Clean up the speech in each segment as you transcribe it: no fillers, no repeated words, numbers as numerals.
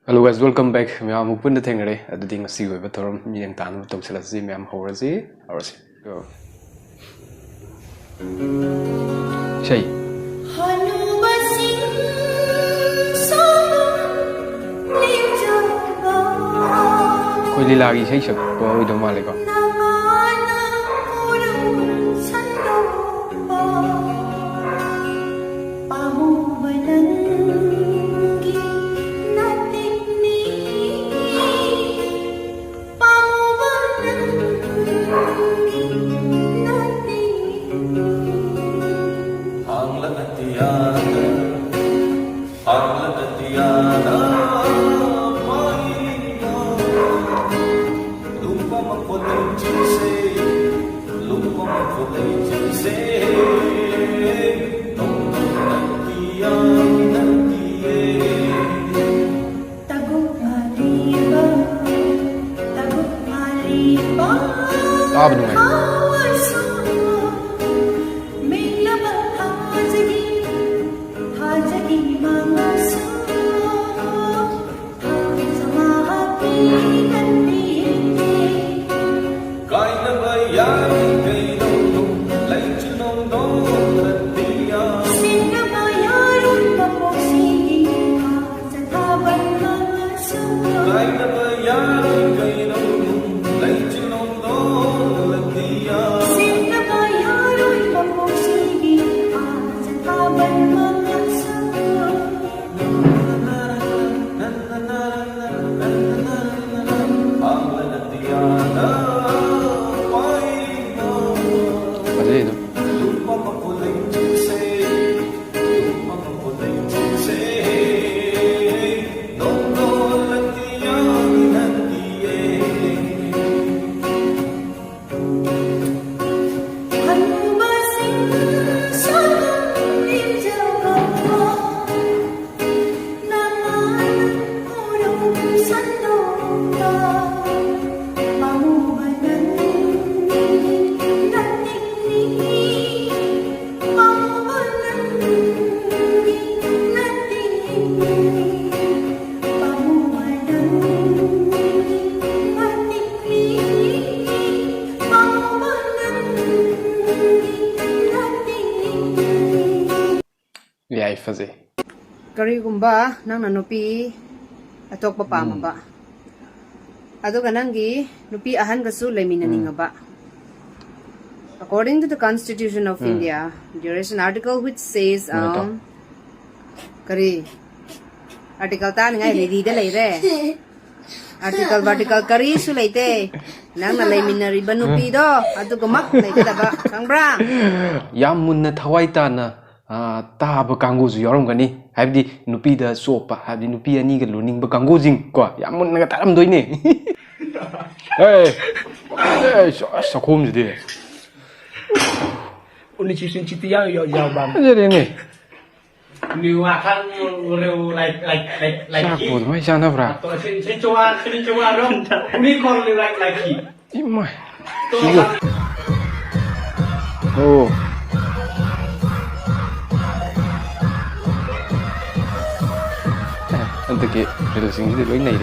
Hello guys, welcome back. Ma'am, open the thing ready. At the thing, see you with her. Me and Tan, talk to us. Ma'am, how is it? Go. Say. Koi lila gi say sak ko do male ko. Karigumba nang nanupi atok papama ba ado kanangi nupi ahan kasu lemina ba. According to the Constitution of India, there is an article which says kari article ta ngai lady de lai re article kari su laite nang na lemina riba nupi do ado gamak laite ba kangbra Yam munna thawai ta na Taba kangu zu yorom gani habdi nupi da sopa habdi nupi ani ga luning ba kangu jing ko yamun naga taram doine hey sakom jide uni chisin chitia yo bam jere ne ni wa kan reu like ko mai sana bra to sen chowa ro uni kon like ki imai oh Anche credo si vede lui nei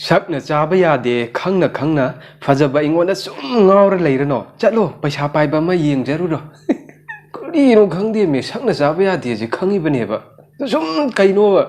Sakna chaba yade khangna phajaba ingona sum ngawra leirano chalo paisa paiba ma yengjaru ro kuri no khangde me sakna chaba yade je khangi bane ba sum kaino ba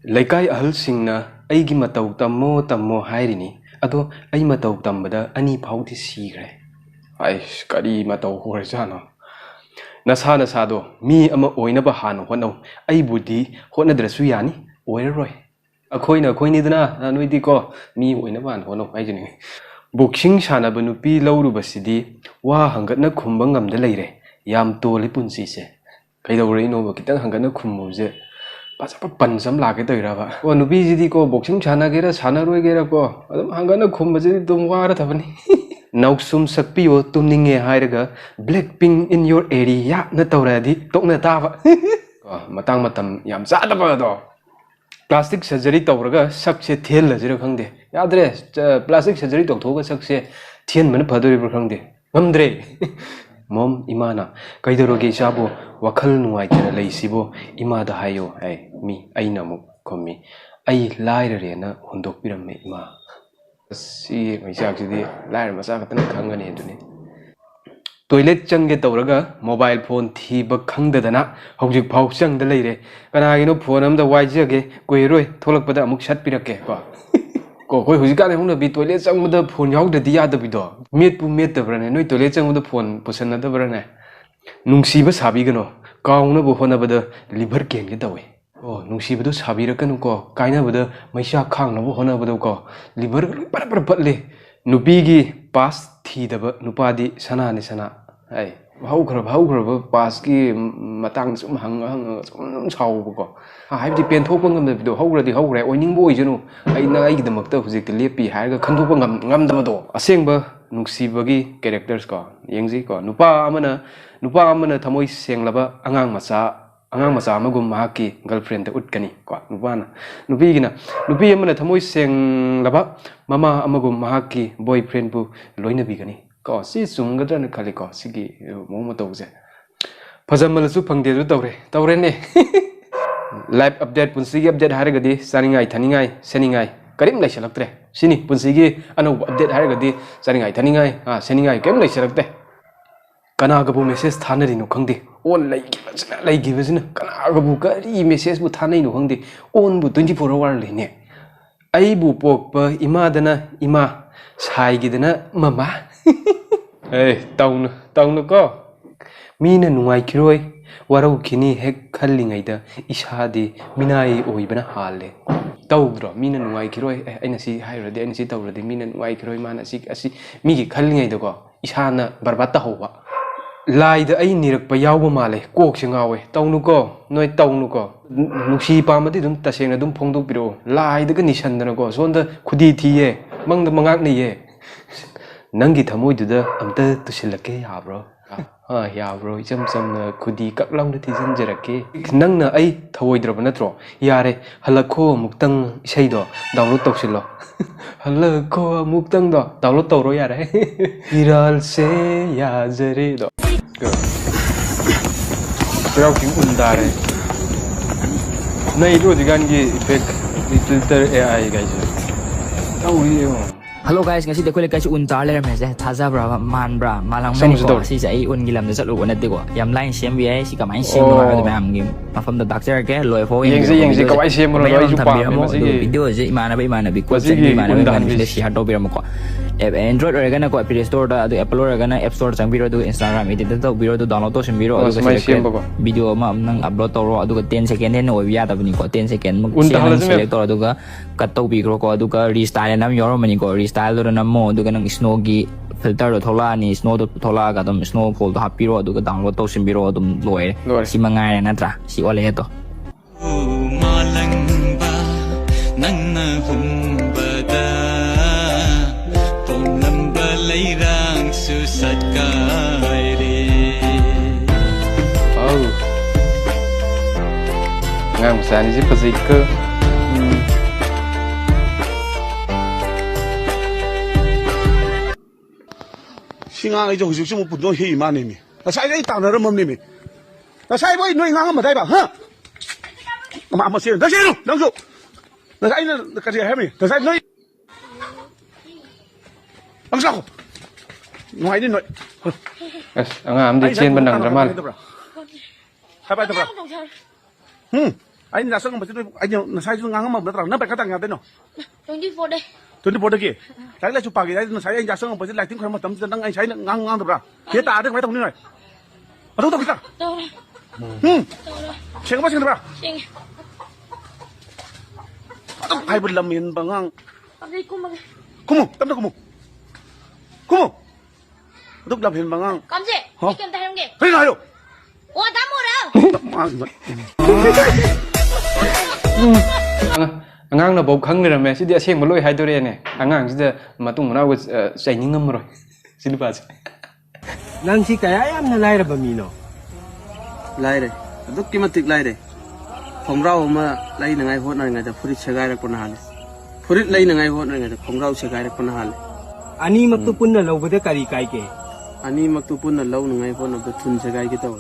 laikai ahal singna aigi matau tammo hairini ado ai matau tambada ani phauti sigre ai kari matau hore jana nasa do mi ama oina ba hanu honau ai budi honadrasu yani oiroi akhoi na dana noi di ko mi oina ban honau ai jini boxing sanaba nupi laurubasidi wa hangatna khumba ngamda leire yam toli punsi se kaidawre no ba kitang hangatna khumuje pasapa pansam lage toiraba o nupi jidi ko boxing sanagera sanarogera ko adum hangatna khumbaje dum wara thabani nausum sakpiyo tumninge hairaga blackpink in your area na tawradi tokna taba matang matam yam chadaba do plastic surgery tawraga sakse thel lajira khangde yadre plastic surgery tawthoga sakse thien man phadori bur khangde ngamdre mom imana kaidoroge chabo wakhal nuai tera leisibo imada hayo ai mi aina mu khomi ai laire na hundok piramme ima si maisak sidi laire masa katana khangani duni toilet changge tawraga mobile phone thiba khangdadana hojik phau changda leire kanagino phone amda waijage koiroi tholakpada amuk shat pirake ko koi hujika ne hungna bi toilet changmada phone yaudadi yadabido met pu met tabrane noi toilet changmada phone pusanna tabrane nungsiba sabigano kauna bo hona bada liver ken ge tawe oh nungsiba do sabirakanu ko kaina bada maisa khangna bo hona bada ko liver par patle nupi gi pass thidaba nupadi sana ni sana ai hau khra pass ki matang sum hang sum chau ko hai bi pen thok ngam do haugradi haugre oining bo ijunu ai na ai gidamak ta hujik lepi hai ga khandu ngam dama do asengba nungsiba gi characters ko yengji ko nupa amana thamoi senglaba angang macha amagum mahaki girlfriend ta utkani ko nupana nupi amana thamoi senglaba mama amagum mahaki boyfriend bu loina bigani ko si sunggadra na khali ko sigi mo tawje phajamalasu phangde du tawre ne live update punsigi update haragadi saningai thaningai seningai karim lai salaktre sini punsigi anu update haragadi saningai thaningai seningai kem lai salakte kana gabu message thanari no khangde on lai gibasina kana gabu kari message bu thanai no khangde on bu 24 hour leine ai bu pokpa imadana ima sai gidana mama hey taunu ko mina nungai kiroi warau kini hek khallingaida isadi minai oibana halle tawdro mina nungai kiroi aina si hairade aina si tawrade mina nungai kiroi mana si migi khallingaida ko isana barbata howa laida ai nirakpa yawba male kok singawe tawnu ko noi tawnu ko nuksi pamadi dum tasengna dum phongdok biro laida ga nisandana ko sonda khudi thiye mangda mangak ni ye nangi thamoi duda amta tusilake yabro yabro jam na khudi kaklang da thijan jarake nangna ai thawoi draba natro yare halakho muktang isai do download tawsilo halakho muktang do download tawro yare viral se ya jare do kira king undare nai do digangi effect filter ai guys tawri Hello guys, ngasi de kole kasi untar le me se thaza bra man bra malang me ko si sai un gilam de salu na de ko yam line sem bi ai si kamai sem ma de mam gi ma fam da doctor ke loi fo yeng si kawai sem ro loi ju pa me si video je imana bi ko se imana bi si ha do bi mo ko Android organa ko Play Store da Apple organa App Store chang biro do Instagram edit da biro do download to sem biro video ma nang upload to ro adu 10 second hen oi ya da bani ko 10 second mo select to adu ga cut to bi ko adu ga restyle nam yoro mani ko restyle do nam mo adu ga nang snow gi filter do thola ni snow do thola ga dum snow fall do hapiro adu ga download to sem biro dum loi si mangai na tra si ole to malangba nangna humbada Leirang susat kairi. Oh, ngam sani si pasika. Singa itu hujuk semua pun dohi mana ni? Saya ini tak ada mana ni. Saya boleh nuai ngang apa tak? Ha? Mak sih, dah sih tu, langsung. Saya ini kerja hemi, saya nuai. Langsung. Nuai ni nuai. Angam di chen benang ramal. Hai bai tu bro. Anh là sao không phải tôi anh là sai tôi ngang mà nó phải cắt ngang tên nó. 24 đây. 24 đây kì. Cái là chụp bài cái nó sai anh là sao không phải lại tiếng không mà tấm chân đang anh sai ngang ngang được bro. Phía ta được mấy thằng như này. Ở đâu đâu Đâu đây. Xem có xem được bro. Xem. Hai bên làm miền bằng ngang. Ở đây cũng mà. Không, tấm đâu không. Como? Đúc làm hình bằng ngang. Con gì? Hả? Đi cầm tay không kìa. Thế nào rồi? Ủa, tao mua đâu? Angang na bau khang le me si dia seng maloi hai dore ne angang si da matung na was training ngam rồi silba Nang si kaya yam na lai ra ba mino? Lai re, aduk kimatik lai re. Phongrau ma lai na ngai hot na ngai da furit segai rak puna hale. Furit lai na ngai hot na ngai da phongrau segai rak puna hale. Ani mak tu pun na lau bada kari kai ke. Ani mak tu pun na lau na ngai hot na da thun segai ki taw.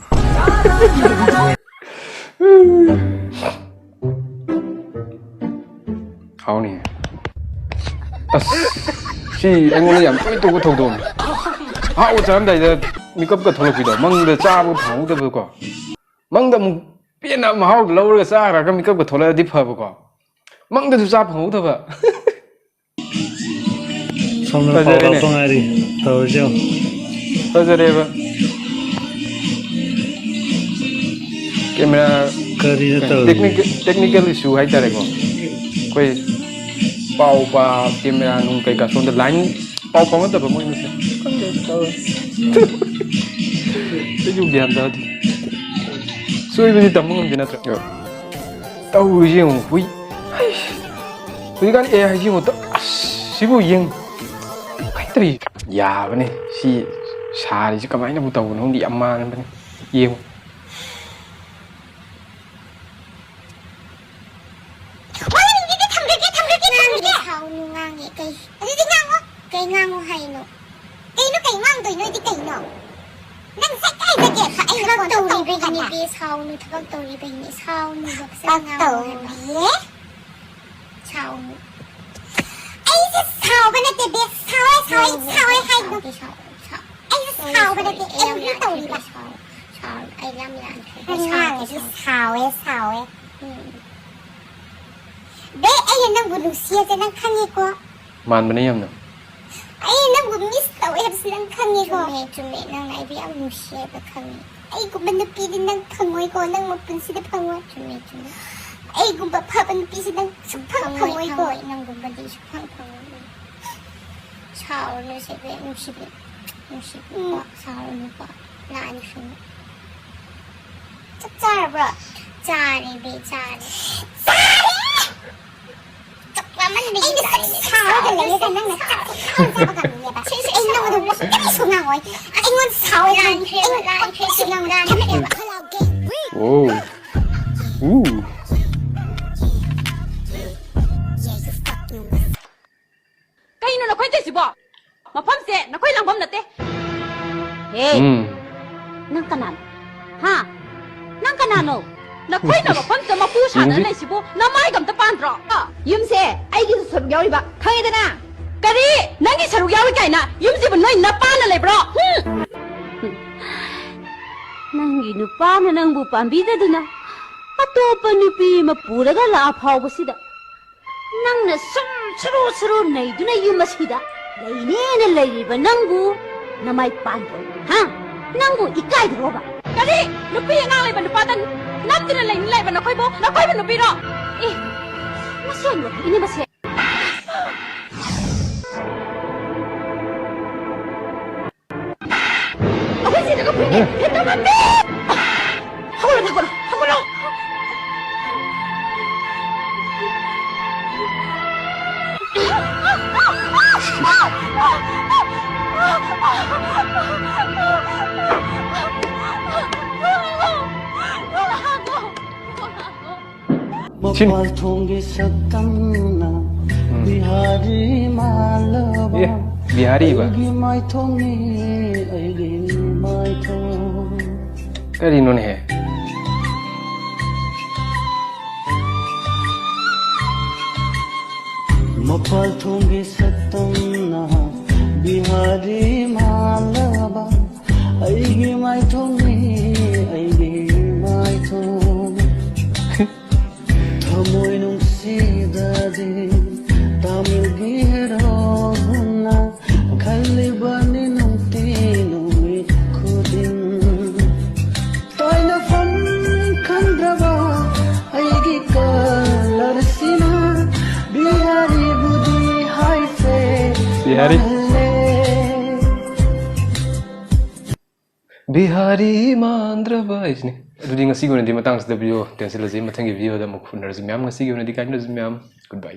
hao ni si anh ngồi yam tôi có thầu đồn hao chạm đây là mi cấp cái thầu lộc gì đó mang được cha bu thầu được bữa co mang được biến nào mà hao lâu rồi xa ra cái mi cấp cái thầu là đi phơi bữa co mang được cha phồng thôi vợ xong rồi bảo không ai đi tàu chưa bây giờ đây vợ camera technical issue hay ta đấy co quay bao ba camera nung cái cả số the line bao phóng hết tập mọi người sẽ không được đâu cái dùng điện đó thì suy bây giờ tầm không gì nữa rồi tao gì mà hui hui cái này hay gì mà tao xí bùi yên cái gì già vậy này xí xà thì chứ cái máy nó bù tàu nó không đi âm ma nữa vậy yên cây ngang hay nó cây ngang rồi nó đi cây nó nang sách ai ra kìa anh nó còn tàu đi bên này sau nó thằng tàu đi bên này sau nó được sao tàu đi sau anh sẽ sau bên này biết sau hay nó anh sau bên này em đi tàu đi bà sau anh làm lại anh sau ấy bé anh đang buồn xia cho đang khăn gì quá màn bên này em nữa ay nag-miss daw silang kami ko. Medyo nang naibiyang musya ba kami. Ay kung ba napili ng pangoy ko nang mapunsi na pangoy. Medyo ay kung ba papanapisi ng pangoy ko. Nang gumadi sa pangoy. Sao na sabi, musibi pa. Sao na pa. Naan siya. Tsara bro. Tsari be, tsari. Naman din sao ka lang ka nang sa ba kami ba ay nang do ay sungang oy ay ngon sao lan sungang lan oh cái nó quay tới gì bỏ mà phấm xe nó quay làm phấm nè té hey nang kanan ha nang kanan no na quay nó phấm cho mà phu sản ở đây gì bộ nó mai cầm tập ban rõ yếm xe ai cái sợi dao đi bà thấy thế na cái đi nang cái sợi dao cái na yếm gì bên nơi na ban này bro nang cái nu ban nang bu pan bi thế na à tôi pan nu pi mà phu ra cái là phao bớt đó nang na suru này tu này yếm masih đó lấy đi bà nang bu na mai pan rồi ha nang bu ikai được không cái đi nu pi ngang lại bên pan nắp tin là lại mà nó quay bên nó bị đó ê nó xem được ini mà xem cái gì nó quay cái tao mà biết không có đâu Chin. Bihari ba? Cái gì nó nè? Mapal thongi satamna Bihari malaba Aigi mai thongi mai thong Thamoy nung sidadi Tamil gihero na Kalibani nung tinumi kudin Toy na fan kandraba Aigi kalarsina Bihari budi hai se Bihari Bihari mandraba isni adudi ngasi gona di matang sa video tensil azi mathang video da mukhunar zi myam ngasi gona di kain zi myam goodbye